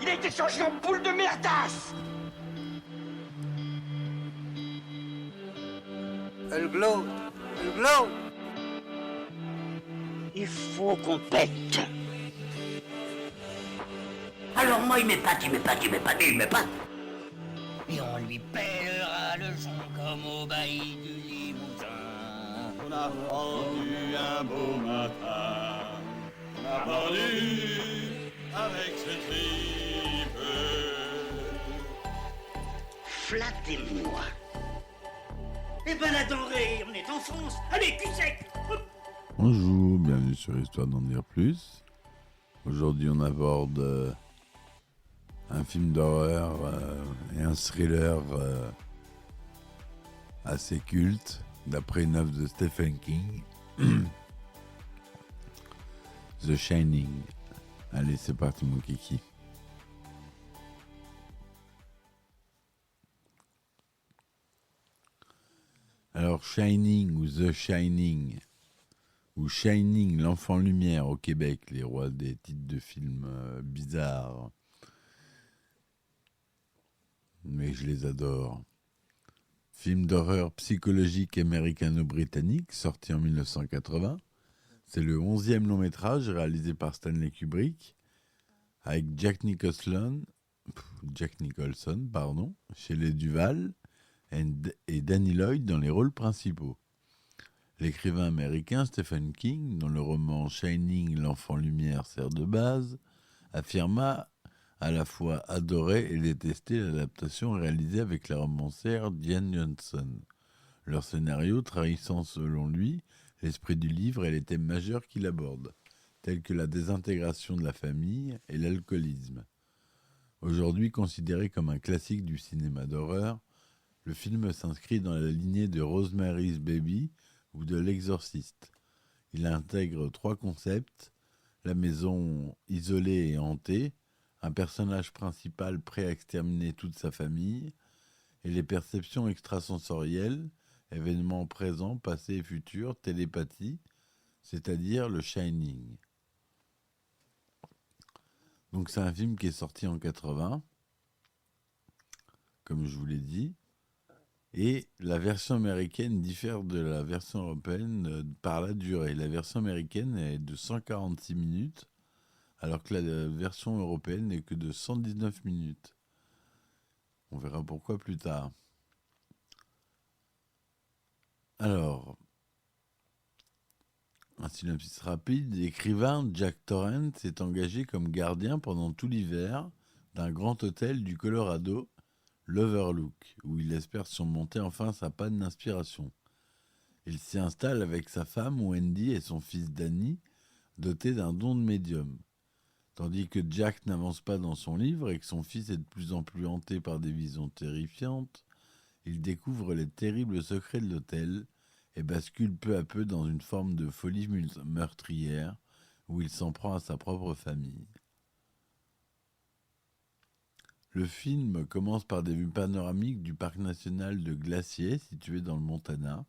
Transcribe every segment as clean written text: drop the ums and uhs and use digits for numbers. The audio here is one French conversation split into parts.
Il a été changé en boule de merdasse. Elle glow. Elle glow. Il faut qu'on pète. Alors moi il m'épate. Et on lui pèlera le sang comme au bailli du Limousin. On a rendu un beau matin. On a pendu avec ce tripe. Flattez-moi. Eh ben la denrée, on est en France. Allez, cul sec. Bonjour, bienvenue sur Histoire d'en dire plus. Aujourd'hui on aborde un film d'horreur et un thriller assez culte, d'après une œuvre de Stephen King, The Shining. Allez, c'est parti mon kiki. Alors Shining ou The Shining, ou Shining, l'enfant lumière au Québec, les rois des titres de films bizarres, mais je les adore. Film d'horreur psychologique américano-britannique, sorti en 1980. C'est le 11e long métrage réalisé par Stanley Kubrick, avec Jack Nicholson, chez les Duval, et Danny Lloyd dans les rôles principaux. L'écrivain américain Stephen King, dont le roman Shining, l'enfant lumière sert de base, affirma à la fois adorer et détester l'adaptation réalisée avec la romancière Diane Johnson, leur scénario trahissant selon lui l'esprit du livre et les thèmes majeurs qu'il aborde, tels que la désintégration de la famille et l'alcoolisme. Aujourd'hui considéré comme un classique du cinéma d'horreur, le film s'inscrit dans la lignée de Rosemary's Baby ou de L'Exorciste. Il intègre 3 concepts: la maison isolée et hantée, un personnage principal prêt à exterminer toute sa famille, et les perceptions extrasensorielles, événements présents, passés et futurs, télépathie, c'est-à-dire le Shining. Donc c'est un film qui est sorti en 80, comme je vous l'ai dit, et la version américaine diffère de la version européenne par la durée. La version américaine est de 146 minutes, alors que la version européenne n'est que de 119 minutes. On verra pourquoi plus tard. Alors, un synopsis rapide. L'écrivain Jack Torrance s'est engagé comme gardien pendant tout l'hiver d'un grand hôtel du Colorado, l'Overlook, où il espère surmonter enfin sa panne d'inspiration. Il s'y installe avec sa femme Wendy et son fils Danny, doté d'un don de médium. Tandis que Jack n'avance pas dans son livre et que son fils est de plus en plus hanté par des visions terrifiantes, il découvre les terribles secrets de l'hôtel et bascule peu à peu dans une forme de folie meurtrière où il s'en prend à sa propre famille. Le film commence par des vues panoramiques du parc national de Glacier, situé dans le Montana.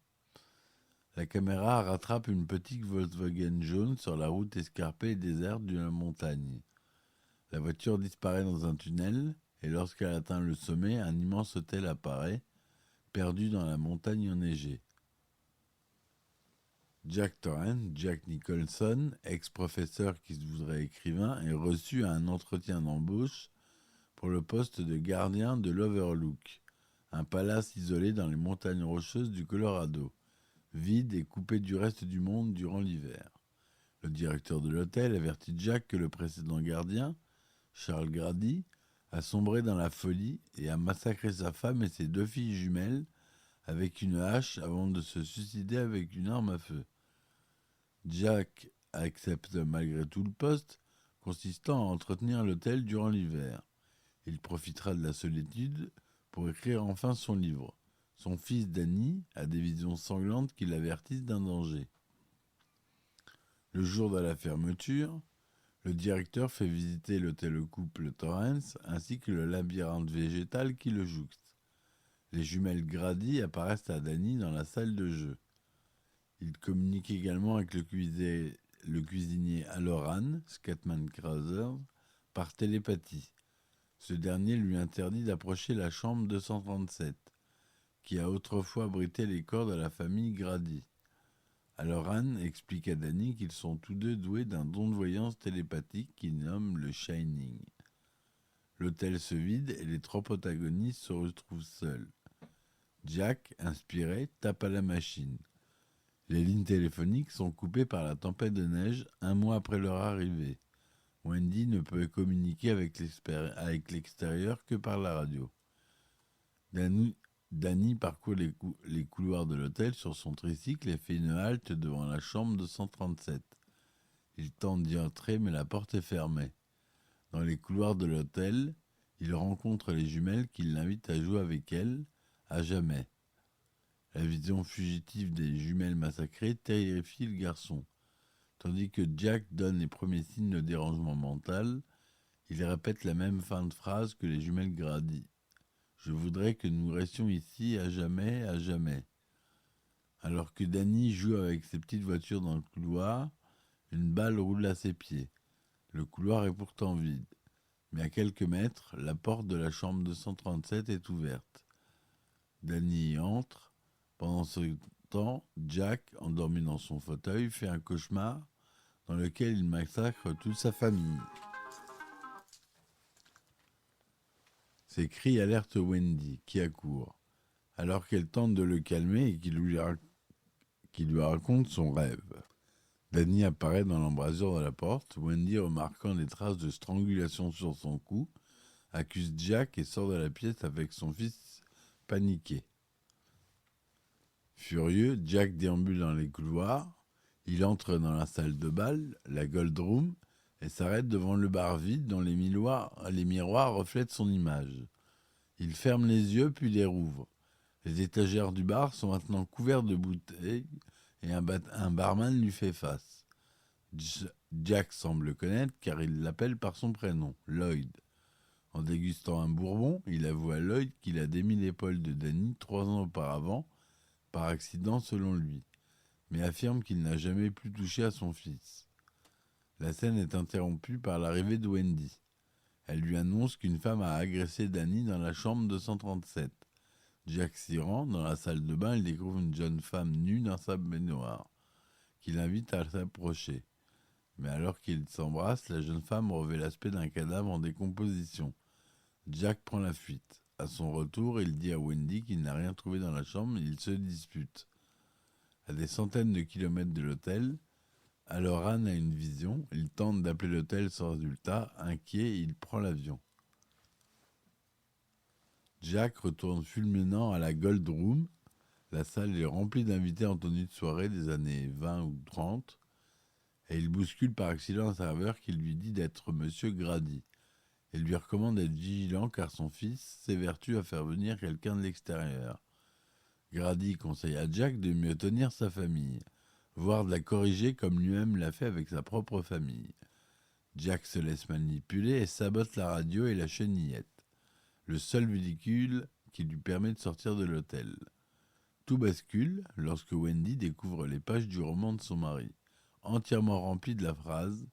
La caméra rattrape une petite Volkswagen jaune sur la route escarpée et déserte de la montagne. La voiture disparaît dans un tunnel et lorsqu'elle atteint le sommet, un immense hôtel apparaît, perdu dans la montagne enneigée. Jack Torrance, Jack Nicholson, ex-professeur qui se voudrait écrivain, est reçu à un entretien d'embauche pour le poste de gardien de l'Overlook, un palace isolé dans les montagnes rocheuses du Colorado, vide et coupé du reste du monde durant l'hiver. Le directeur de l'hôtel avertit Jack que le précédent gardien, Charles Grady, a sombré dans la folie et a massacré sa femme et ses 2 filles jumelles avec une hache avant de se suicider avec une arme à feu. Jack accepte malgré tout le poste, consistant à entretenir l'hôtel durant l'hiver. Il profitera de la solitude pour écrire enfin son livre. Son fils Danny a des visions sanglantes qui l'avertissent d'un danger. Le jour de la fermeture, le directeur fait visiter l'hôtel au couple Torrance ainsi que le labyrinthe végétal qui le jouxte. Les jumelles Grady apparaissent à Danny dans la salle de jeu. Il communique également avec le cuisinier Halloran, Scatman Crothers, par télépathie. Ce dernier lui interdit d'approcher la chambre 237, qui a autrefois abrité les corps de la famille Grady. Alors Anne explique à Danny qu'ils sont tous deux doués d'un don de voyance télépathique qu'il nomme le Shining. L'hôtel se vide et les trois protagonistes se retrouvent seuls. Jack, inspiré, tape à la machine. Les lignes téléphoniques sont coupées par la tempête de neige un mois après leur arrivée. Wendy ne peut communiquer avec l'extérieur que par la radio. Danny parcourt les couloirs de l'hôtel sur son tricycle et fait une halte devant la chambre 237. Il tente d'y entrer, mais la porte est fermée. Dans les couloirs de l'hôtel, il rencontre les jumelles qui l'invitent à jouer avec elles à jamais. La vision fugitive des jumelles massacrées terrifie le garçon. Tandis que Jack donne les premiers signes de dérangement mental, il répète la même fin de phrase que les jumelles Grady. « Je voudrais que nous restions ici à jamais, à jamais. » Alors que Danny joue avec ses petites voitures dans le couloir, une balle roule à ses pieds. Le couloir est pourtant vide. Mais à quelques mètres, la porte de la chambre 237 est ouverte. Danny y entre. Pendant ce temps, Jack, endormi dans son fauteuil, fait un cauchemar dans lequel il massacre toute sa famille. Ces cris alertent Wendy, qui accourt, alors qu'elle tente de le calmer et qui lui raconte son rêve. Danny apparaît dans l'embrasure de la porte. Wendy, remarquant des traces de strangulation sur son cou, accuse Jack et sort de la pièce avec son fils paniqué. Furieux, Jack déambule dans les couloirs. Il entre dans la salle de bal, la Gold Room, et s'arrête devant le bar vide dont les miroirs reflètent son image. Il ferme les yeux puis les rouvre. Les étagères du bar sont maintenant couvertes de bouteilles et un barman lui fait face. Jack semble le connaître car il l'appelle par son prénom, Lloyd. En dégustant un bourbon, il avoue à Lloyd qu'il a démis l'épaule de Danny 3 ans auparavant, par accident selon lui, mais affirme qu'il n'a jamais plus touché à son fils. La scène est interrompue par l'arrivée de Wendy. Elle lui annonce qu'une femme a agressé Danny dans la chambre 237. Jack s'y rend. Dans la salle de bain, il découvre une jeune femme nue dans sa baignoire, qui l'invite à s'approcher. Mais alors qu'ils s'embrassent, la jeune femme revêt l'aspect d'un cadavre en décomposition. Jack prend la fuite. À son retour, il dit à Wendy qu'il n'a rien trouvé dans la chambre et ils se disputent. À des centaines de kilomètres de l'hôtel, alors Anne a une vision. Il tente d'appeler l'hôtel sans résultat. Inquiet, il prend l'avion. Jack retourne fulminant à la Gold Room. La salle est remplie d'invités en tenue de soirée des années 20 ou 30. Et il bouscule par accident un serveur qui lui dit d'être Monsieur Grady. Il lui recommande d'être vigilant car son fils s'évertue à faire venir quelqu'un de l'extérieur. Grady conseille à Jack de mieux tenir sa famille, voire de la corriger comme lui-même l'a fait avec sa propre famille. Jack se laisse manipuler et sabote la radio et la chenillette, le seul véhicule qui lui permet de sortir de l'hôtel. Tout bascule lorsque Wendy découvre les pages du roman de son mari, entièrement remplies de la phrase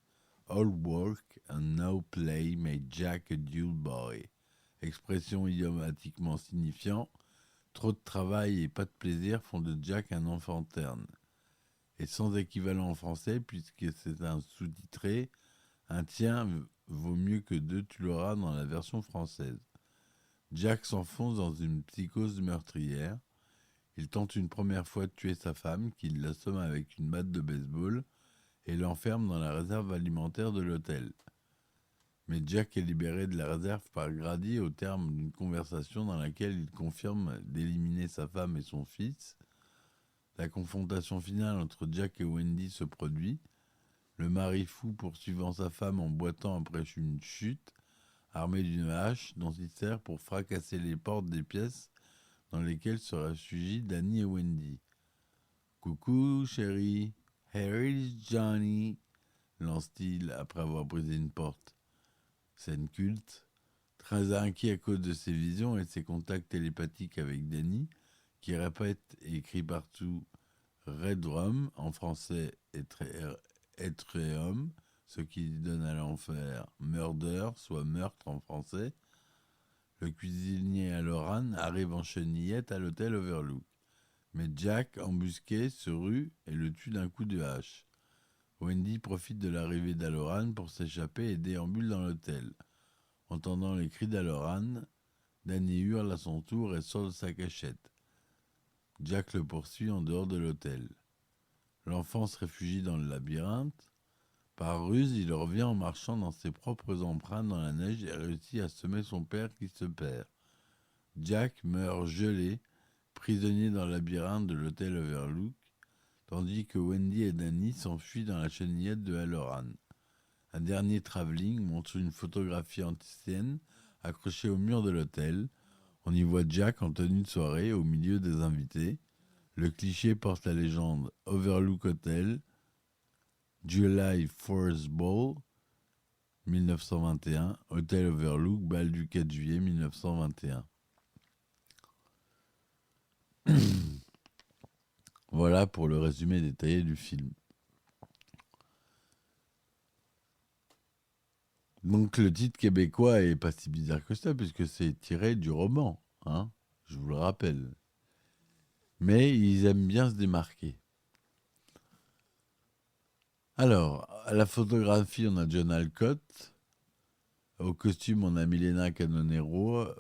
« All work and no play made Jack a dull boy », expression idiomatiquement signifiant « trop de travail et pas de plaisir font de Jack un enfant terne », et sans équivalent en français puisque c'est un sous-titré « Un tien vaut mieux que 2, tu l'auras » dans la version française. Jack s'enfonce dans une psychose meurtrière. Il tente une première fois de tuer sa femme, qu'il l'assomme avec une batte de baseball et l'enferme dans la réserve alimentaire de l'hôtel. Mais Jack est libéré de la réserve par Grady au terme d'une conversation dans laquelle il confirme d'éliminer sa femme et son fils. La confrontation finale entre Jack et Wendy se produit. Le mari fou poursuivant sa femme en boitant après une chute, armé d'une hache dont il sert pour fracasser les portes des pièces dans lesquelles se réfugient Danny et Wendy. « Coucou, chérie, here is Johnny », lance-t-il après avoir brisé une porte. Scène culte. Très inquiet à cause de ses visions et de ses contacts télépathiques avec Danny, qui répète et écrit partout « Red Rum » en français être et homme, ce qui donne à l'enfer murder, soit meurtre en français, Le cuisinier Halloran arrive en chenillette à l'hôtel Overlook. Mais Jack, embusqué, se rue et le tue d'un coup de hache. Wendy profite de l'arrivée d'Halloran pour s'échapper et déambule dans l'hôtel. Entendant les cris d'Halloran, Danny hurle à son tour et sort de sa cachette. Jack le poursuit en dehors de l'hôtel. L'enfant se réfugie dans le labyrinthe. Par ruse, il revient en marchant dans ses propres empreintes dans la neige et réussit à semer son père qui se perd. Jack meurt gelé, prisonnier dans le labyrinthe de l'hôtel Overlook, tandis que Wendy et Danny s'enfuient dans la chenillette de Halloran. Un dernier travelling montre une photographie ancienne accrochée au mur de l'hôtel. On y voit Jack en tenue de soirée au milieu des invités. Le cliché porte la légende Overlook Hotel, July 4th Ball, 1921, Hotel Overlook, bal du 4 juillet 1921. Voilà pour le résumé détaillé du film. Donc le titre québécois est pas si bizarre que ça, puisque c'est tiré du roman, hein, je vous le rappelle. Mais ils aiment bien se démarquer. Alors, à la photographie, on a John Alcott. Au costume, on a Milena Canonero.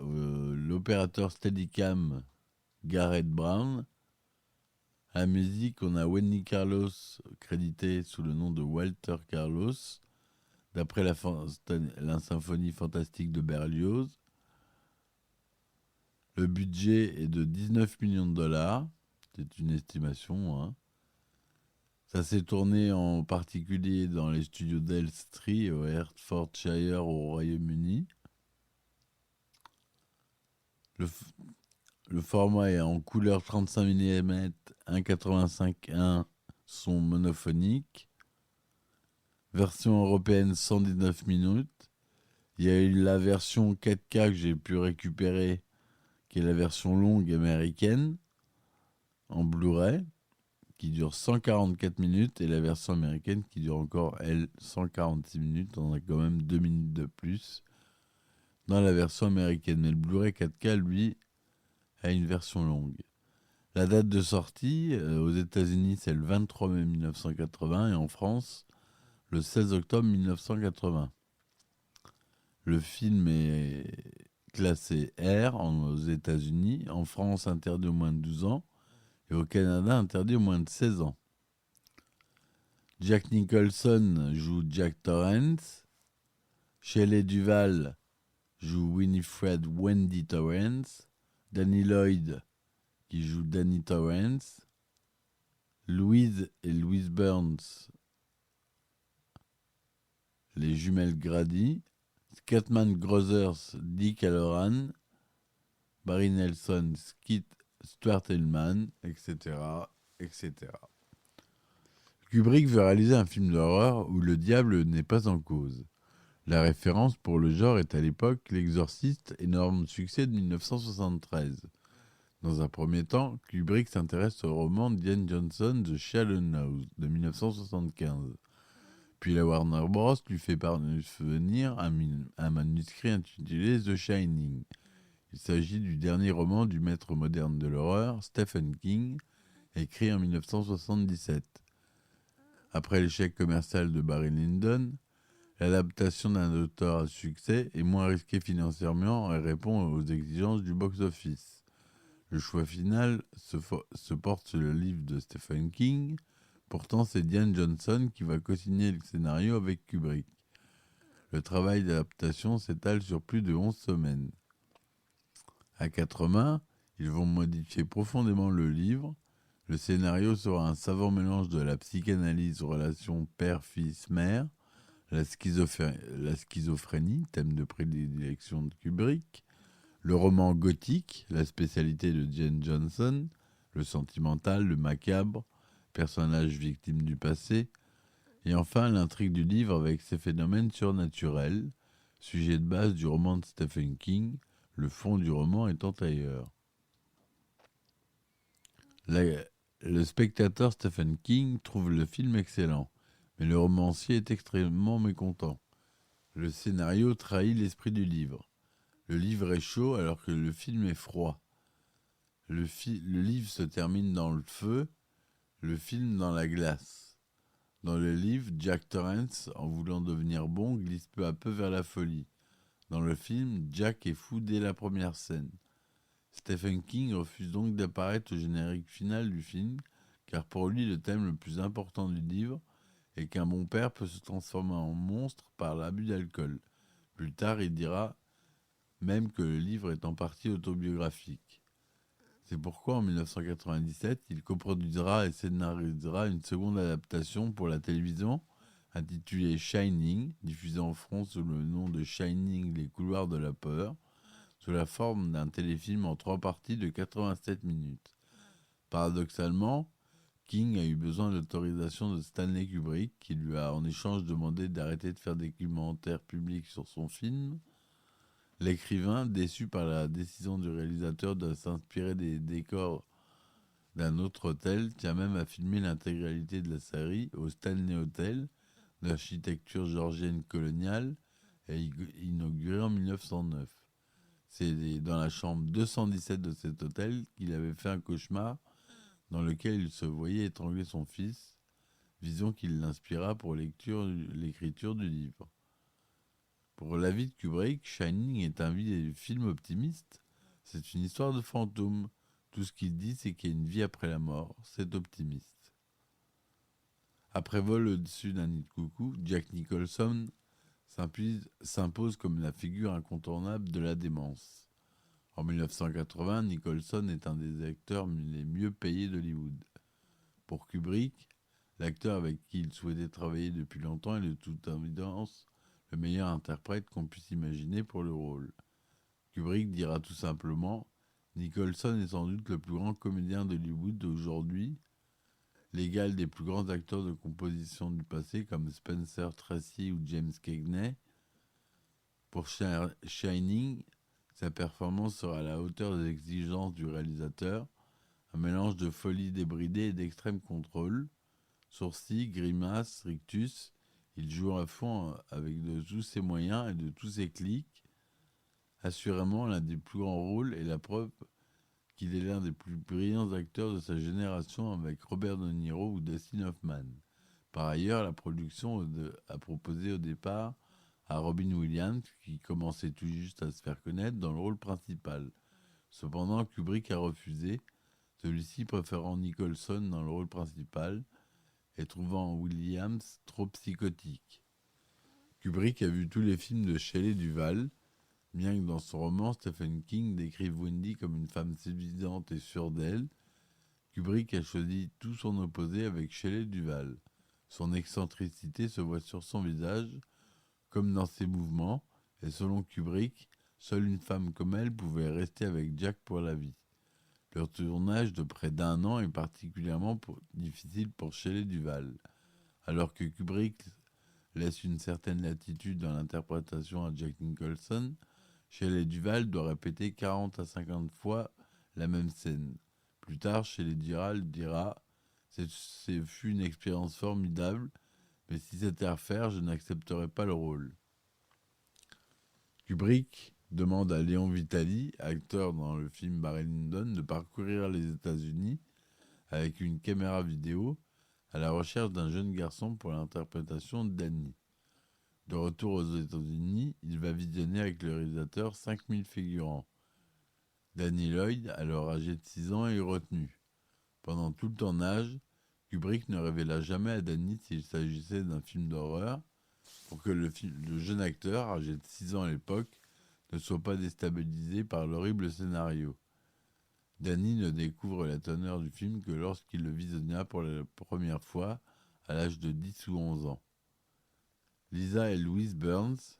L'opérateur Steadicam, Garrett Brown. À la musique, on a Wendy Carlos, crédité sous le nom de Walter Carlos, d'après la symphonie fantastique de Berlioz. Le budget est de 19 millions de dollars. C'est une estimation, hein. Ça s'est tourné en particulier dans les studios d'Elstree au Hertfordshire au Royaume-Uni. Le format est en couleur 35 mm, 1,85/1, son monophonique. Version européenne 119 minutes. Il y a eu la version 4K que j'ai pu récupérer, qui est la version longue américaine, en Blu-ray, qui dure 144 minutes, et la version américaine qui dure encore, elle, 146 minutes. On a quand même 2 minutes de plus dans la version américaine. Mais le Blu-ray 4K, lui, a une version longue. La date de sortie, aux États-Unis, c'est le 23 mai 1980, et en France, le 16 octobre 1980. Le film est classé R aux États-Unis, en France interdit aux moins de 12 ans, et au Canada interdit aux moins de 16 ans. Jack Nicholson joue Jack Torrance. Shelley Duvall joue Winifred Wendy Torrance. Danny Lloyd qui joue Danny Torrance. Louise et Louise Burns, les jumelles Grady. Scatman Crothers, Dick Halloran. Barry Nelson, Stuart Hillman, etc., etc. Kubrick veut réaliser un film d'horreur où le diable n'est pas en cause. La référence pour le genre est à l'époque L'Exorciste, énorme succès de 1973. Dans un premier temps, Kubrick s'intéresse au roman d'Ian Johnson, The Shallow de 1975. Puis la Warner Bros. Lui fait parvenir un manuscrit intitulé The Shining. Il s'agit du dernier roman du maître moderne de l'horreur, Stephen King, écrit en 1977. Après l'échec commercial de Barry Lyndon, l'adaptation d'un auteur à succès est moins risquée financièrement et répond aux exigences du box-office. Le choix final se porte sur le livre de Stephen King. Pourtant, c'est Diane Johnson qui va co-signer le scénario avec Kubrick. Le travail d'adaptation s'étale sur plus de 11 semaines. À quatre mains, ils vont modifier profondément le livre. Le scénario sera un savant mélange de la psychanalyse, relation père-fils-mère, la schizophrénie, thème de prédilection de Kubrick, le roman gothique, la spécialité de Jane Johnson, le sentimental, le macabre, personnage victime du passé, et enfin l'intrigue du livre avec ses phénomènes surnaturels, sujet de base du roman de Stephen King, le fond du roman étant ailleurs. Le spectateur Stephen King trouve le film excellent, mais le romancier est extrêmement mécontent. Le scénario trahit l'esprit du livre. Le livre est chaud alors que le film est froid. Le livre se termine dans le feu, le film dans la glace. Dans le livre, Jack Torrance, en voulant devenir bon, glisse peu à peu vers la folie. Dans le film, Jack est fou dès la première scène. Stephen King refuse donc d'apparaître au générique final du film, car pour lui, le thème le plus important du livre est qu'un bon père peut se transformer en monstre par l'abus d'alcool. Plus tard, il dira même que le livre est en partie autobiographique. C'est pourquoi, en 1997, il coproduira et scénarisera une seconde adaptation pour la télévision intitulée Shining, diffusée en France sous le nom de Shining, les couloirs de la peur, sous la forme d'un téléfilm en 3 parties de 87 minutes. Paradoxalement, King a eu besoin de l'autorisation de Stanley Kubrick, qui lui a en échange demandé d'arrêter de faire des commentaires publics sur son film. L'écrivain, déçu par la décision du réalisateur de s'inspirer des décors d'un autre hôtel, tient même à filmer l'intégralité de la série au Stanley Hotel, d'architecture georgienne coloniale, et inauguré en 1909. C'est dans la chambre 217 de cet hôtel qu'il avait fait un cauchemar dans lequel il se voyait étrangler son fils, vision qui l'inspira pour l'écriture du livre. Pour l'avis de Kubrick, Shining est un film optimiste. C'est une histoire de fantôme. Tout ce qu'il dit, c'est qu'il y a une vie après la mort. C'est optimiste. Après Vol au-dessus d'un nid de coucou, Jack Nicholson s'impose comme la figure incontournable de la démence. En 1980, Nicholson est un des acteurs les mieux payés d'Hollywood. Pour Kubrick, l'acteur avec qui il souhaitait travailler depuis longtemps est de toute évidence le meilleur interprète qu'on puisse imaginer pour le rôle. Kubrick dira tout simplement « Nicholson est sans doute le plus grand comédien d'Hollywood d'aujourd'hui, l'égal des plus grands acteurs de composition du passé comme Spencer Tracy ou James Cagney. Pour Shining, sa performance sera à la hauteur des exigences du réalisateur, un mélange de folie débridée et d'extrême contrôle, sourcils, grimaces, rictus. Il joue à fond avec de tous ses moyens et de tous ses clics. Assurément l'un des plus grands rôles et la preuve qu'il est l'un des plus brillants acteurs de sa génération avec Robert De Niro ou Dustin Hoffman. Par ailleurs, la production a proposé au départ à Robin Williams, qui commençait tout juste à se faire connaître, dans le rôle principal. Cependant, Kubrick a refusé, celui-ci préférant Nicholson dans le rôle principal, et trouvant Williams trop psychotique. Kubrick a vu tous les films de Shelley Duvall, bien que dans son roman, Stephen King décrive Wendy comme une femme séduisante et sûre d'elle. Kubrick a choisi tout son opposé avec Shelley Duvall. Son excentricité se voit sur son visage, comme dans ses mouvements, et selon Kubrick, seule une femme comme elle pouvait rester avec Jack pour la vie. Leur tournage de près d'1 an est particulièrement difficile pour Shelley Duvall. Alors que Kubrick laisse une certaine latitude dans l'interprétation à Jack Nicholson, Shelley Duvall doit répéter 40 à 50 fois la même scène. Plus tard, Shelley Duvall dira « Ce fut une expérience formidable, mais si c'était à refaire, je n'accepterais pas le rôle. » Kubrick demande à Léon Vitali, acteur dans le film Barry Lyndon, de parcourir les États-Unis avec une caméra vidéo à la recherche d'un jeune garçon pour l'interprétation de Danny. De retour aux États-Unis, il va visionner avec le réalisateur 5000 figurants. Danny Lloyd, alors âgé de 6 ans, est retenu. Pendant tout le tournage, Kubrick ne révéla jamais à Danny s'il s'agissait d'un film d'horreur pour que le jeune acteur, âgé de 6 ans à l'époque, ne soit pas déstabilisé par l'horrible scénario. Danny ne découvre la teneur du film que lorsqu'il le visionna pour la première fois à l'âge de 10 ou 11 ans. Lisa et Louise Burns,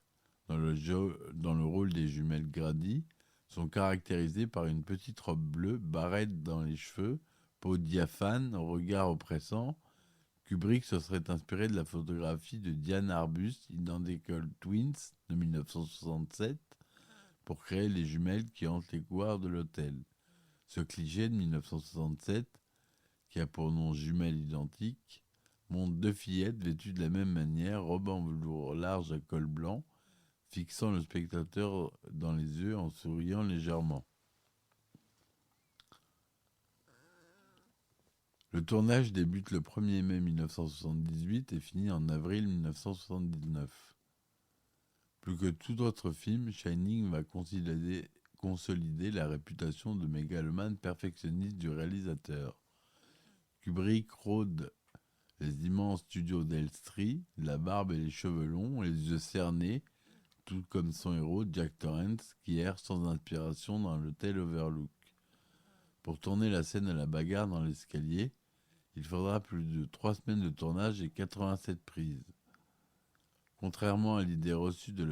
dans le rôle des jumelles Grady, sont caractérisées par une petite robe bleue, barrette dans les cheveux, peau diaphane, regard oppressant. Kubrick se serait inspiré de la photographie de Diane Arbus, Identical Twins, de 1967, pour créer les jumelles qui hantent les couloirs de l'hôtel. Ce cliché de 1967, qui a pour nom jumelles identiques, montre 2 fillettes vêtues de la même manière, robe en velours large à col blanc, fixant le spectateur dans les yeux en souriant légèrement. Le tournage débute le 1er mai 1978 et finit en avril 1979. Plus que tout autre film, Shining va consolider la réputation de mégalomane perfectionniste du réalisateur. Kubrick rôde les immenses studios d'Elstree, la barbe et les cheveux longs, et les yeux cernés, tout comme son héros Jack Torrance, qui erre sans inspiration dans l'hôtel Overlook. Pour tourner la scène à la bagarre dans l'escalier, il faudra plus de 3 semaines de tournage et 87 prises. Contrairement à l'idée reçue de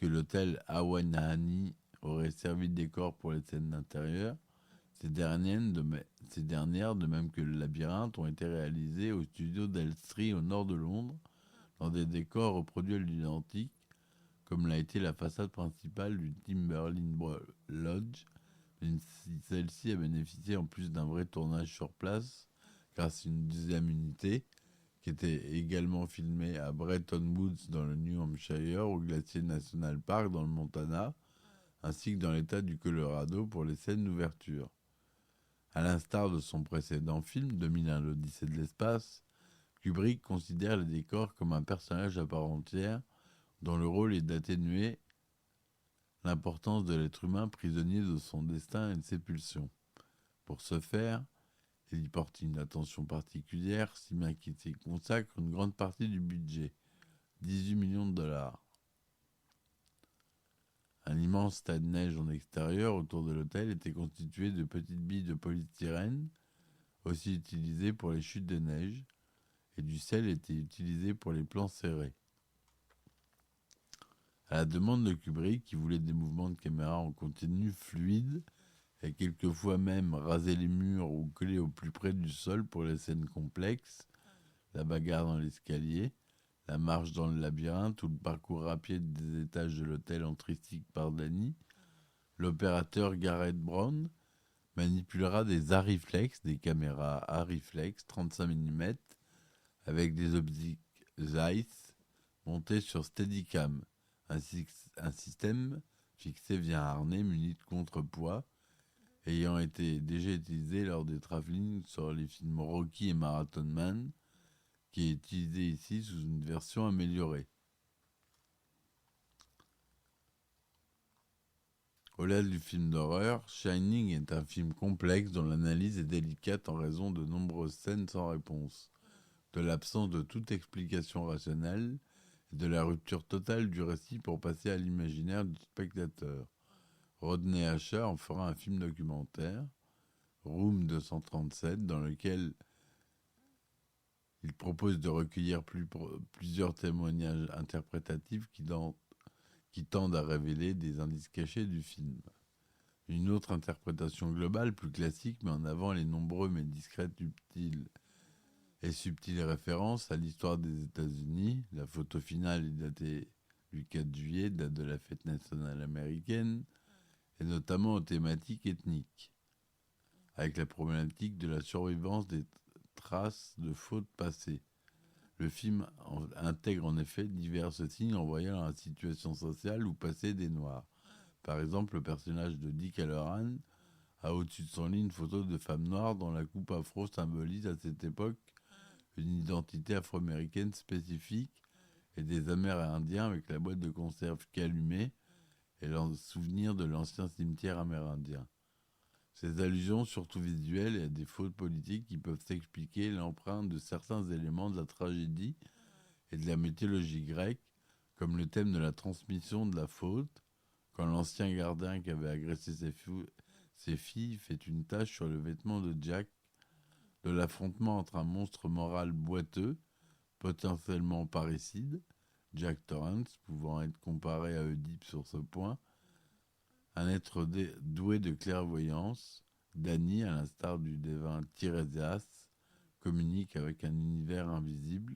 l'hôtel Awanahani aurait servi de décor pour les scènes d'intérieur, ces dernières, de même que le labyrinthe, ont été réalisées au studio d'Elstree au nord de Londres, dans des décors reproduits à l'identique, comme l'a été la façade principale du Timberline Lodge, mais celle-ci a bénéficié en plus d'un vrai tournage sur place, grâce à une deuxième unité, qui était également filmée à Bretton Woods dans le New Hampshire, au Glacier National Park dans le Montana, ainsi que dans l'État du Colorado pour les scènes d'ouverture. À l'instar de son précédent film, 2001 l'Odyssée de l'espace, Kubrick considère les décors comme un personnage à part entière, dont le rôle est d'atténuer l'importance de l'être humain prisonnier de son destin et de ses pulsions. Pour ce faire, il y porte une attention particulière, si bien qu'il s'y consacre une grande partie du budget, 18 millions de dollars. Un immense tas de neige en extérieur autour de l'hôtel était constitué de petites billes de polystyrène, aussi utilisées pour les chutes de neige, et du sel était utilisé pour les plans serrés. À la demande de Kubrick, qui voulait des mouvements de caméra en continu fluides, et quelquefois même raser les murs ou coller au plus près du sol pour les scènes complexes, la bagarre dans l'escalier, la marche dans le labyrinthe ou le parcours rapide des étages de l'hôtel en trictique par Danny, l'opérateur Garrett Brown manipulera des Arriflex, des caméras Arriflex 35 mm, avec des optiques Zeiss montées sur Steadicam, un système fixé via un harnais muni de contrepoids, ayant été déjà utilisé lors des travelling sur les films Rocky et Marathon Man, qui est utilisé ici sous une version améliorée. Au-delà du film d'horreur, Shining est un film complexe dont l'analyse est délicate en raison de nombreuses scènes sans réponse, de l'absence de toute explication rationnelle et de la rupture totale du récit pour passer à l'imaginaire du spectateur. Rodney Ascher en fera un film documentaire, Room 237, dans lequel il propose de recueillir plusieurs témoignages interprétatifs qui tendent à révéler des indices cachés du film. Une autre interprétation globale, plus classique, met en avant les nombreux mais discrètes subtiles références à l'histoire des États-Unis. La photo finale est datée du 4 juillet, date de la fête nationale américaine, et notamment aux thématiques ethniques, avec la problématique de la survivance des traces de fautes passées. Le film intègre en effet divers signes en voyant la situation sociale où passaient des Noirs. Par exemple, le personnage de Dick Hallorann a au-dessus de son lit une photo de femme noire dont la coupe afro symbolise à cette époque une identité afro-américaine spécifique, et des Amérindiens avec la boîte de conserve qu'allumée et le souvenir de l'ancien cimetière amérindien. Ces allusions, surtout visuelles, et à des fautes politiques qui peuvent expliquer l'empreinte de certains éléments de la tragédie et de la mythologie grecque, comme le thème de la transmission de la faute, quand l'ancien gardien qui avait agressé ses filles fait une tache sur le vêtement de Jack, de l'affrontement entre un monstre moral boiteux, potentiellement parricide, Jack Torrance pouvant être comparé à Oedipe sur ce point, un être doué de clairvoyance, Danny, à l'instar du défunt Tirésias, communique avec un univers invisible,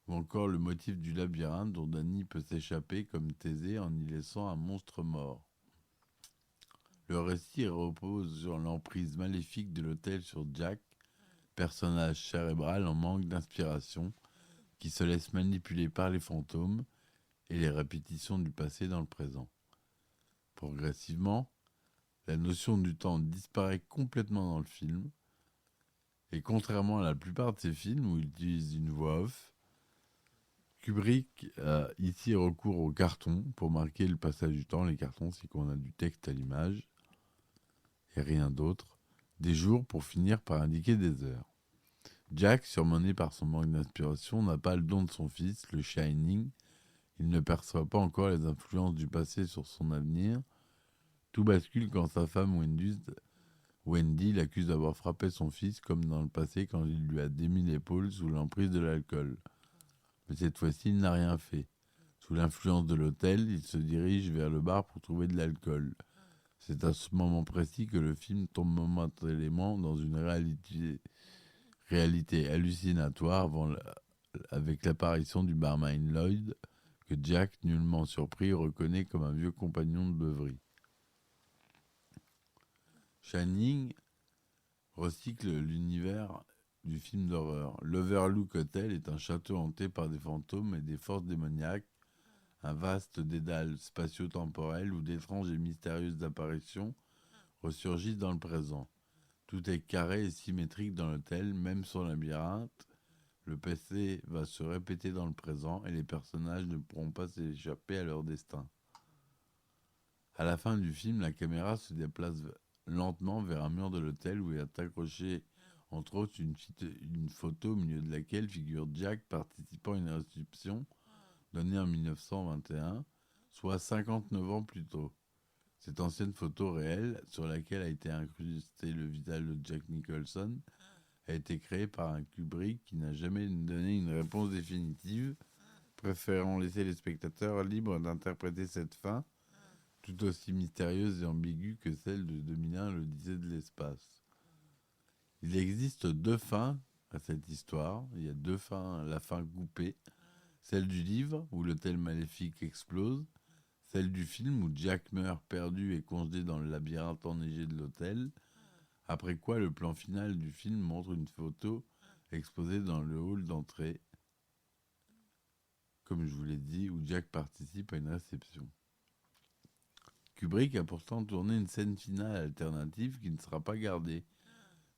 ou encore le motif du labyrinthe dont Danny peut s'échapper comme Thésée en y laissant un monstre mort. Le récit repose sur l'emprise maléfique de l'hôtel sur Jack, personnage cérébral en manque d'inspiration, qui se laisse manipuler par les fantômes et les répétitions du passé dans le présent. Progressivement, la notion du temps disparaît complètement dans le film, et contrairement à la plupart de ses films où il utilise une voix off, Kubrick a ici recours au carton pour marquer le passage du temps. Les cartons, c'est qu'on a du texte à l'image et rien d'autre, des jours pour finir par indiquer des heures. Jack, surmené par son manque d'inspiration, n'a pas le don de son fils, le Shining. Il ne perçoit pas encore les influences du passé sur son avenir. Tout bascule quand sa femme Wendy l'accuse d'avoir frappé son fils comme dans le passé quand il lui a démis l'épaule sous l'emprise de l'alcool. Mais cette fois-ci, il n'a rien fait. Sous l'influence de l'hôtel, il se dirige vers le bar pour trouver de l'alcool. C'est à ce moment précis que le film tombe momentanément dans une réalité hallucinatoire avec l'apparition du barman Lloyd, que Jack, nullement surpris, reconnaît comme un vieux compagnon de beuverie. Shining recycle l'univers du film d'horreur. L'Overlook Hotel est un château hanté par des fantômes et des forces démoniaques, un vaste dédale spatio-temporel où d'étranges et mystérieuses apparitions ressurgissent dans le présent. Tout est carré et symétrique dans l'hôtel, même son labyrinthe. Le passé va se répéter dans le présent et les personnages ne pourront pas s'échapper à leur destin. À la fin du film, la caméra se déplace lentement vers un mur de l'hôtel où est accrochée entre autres une photo au milieu de laquelle figure Jack participant à une réception donnée en 1921, soit 59 ans plus tôt. Cette ancienne photo réelle, sur laquelle a été incrusté le visage de Jack Nicholson, a été créée par un Kubrick qui n'a jamais donné une réponse définitive, préférant laisser les spectateurs libres d'interpréter cette fin, tout aussi mystérieuse et ambiguë que celle de 2001, l'Odyssée de l'espace. Il existe deux fins à cette histoire. Il y a deux fins, la fin coupée, celle du livre où l'hôtel maléfique explose, celle du film où Jack meurt perdu et congelé dans le labyrinthe enneigé de l'hôtel, après quoi le plan final du film montre une photo exposée dans le hall d'entrée, comme je vous l'ai dit, où Jack participe à une réception. Kubrick a pourtant tourné une scène finale alternative qui ne sera pas gardée.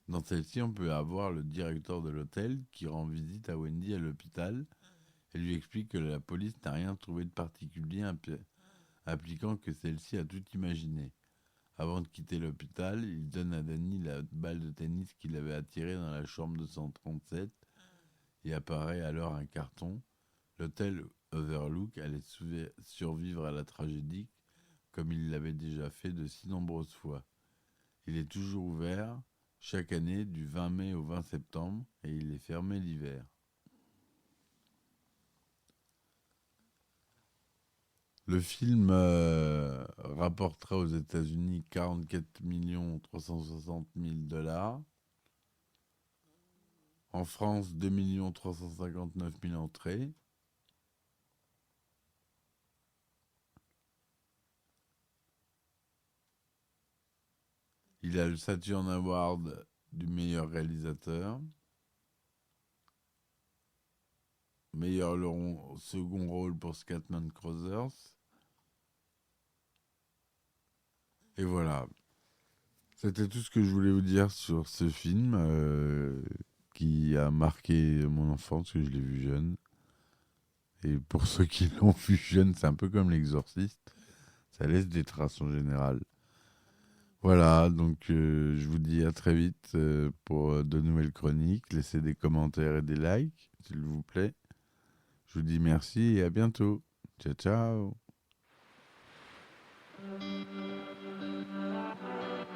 Dans celle-ci, on peut avoir le directeur de l'hôtel qui rend visite à Wendy à l'hôpital et lui explique que la police n'a rien trouvé de particulier impliquant que celle-ci a tout imaginé. Avant de quitter l'hôpital, il donne à Danny la balle de tennis qu'il avait attirée dans la chambre 237 et apparaît alors un carton. L'hôtel Overlook allait survivre à la tragédie comme il l'avait déjà fait de si nombreuses fois. Il est toujours ouvert chaque année du 20 mai au 20 septembre et il est fermé l'hiver. Le film rapportera aux États-Unis 44 360 000 $. En France, 2 359 000 entrées. Il a le Saturn Award du meilleur réalisateur. Meilleur second rôle pour Scatman Crothers. Et voilà. C'était tout ce que je voulais vous dire sur ce film qui a marqué mon enfance, que je l'ai vu jeune. Et pour ceux qui l'ont vu jeune, c'est un peu comme l'Exorciste. Ça laisse des traces en général. Voilà, donc je vous dis à très vite pour de nouvelles chroniques. Laissez des commentaires et des likes, s'il vous plaît. Je vous dis merci et à bientôt. Ciao, ciao.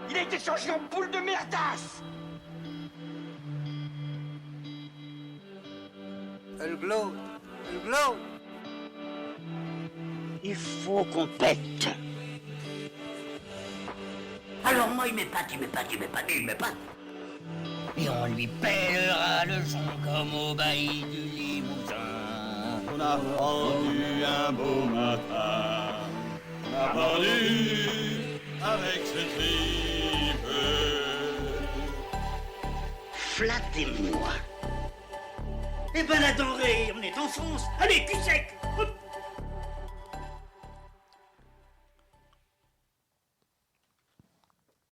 Il a été changé en boule de merdasse. Elle glow. Elle glow. Il faut qu'on pète. Alors moi, il m'épate. Et on lui pèlera le son comme au bailli du Limousin. On a rendu un beau matin, on a pendu avec ce tripe. Flattez-moi. Eh ben la denrée, on est en France. Allez, cul sec.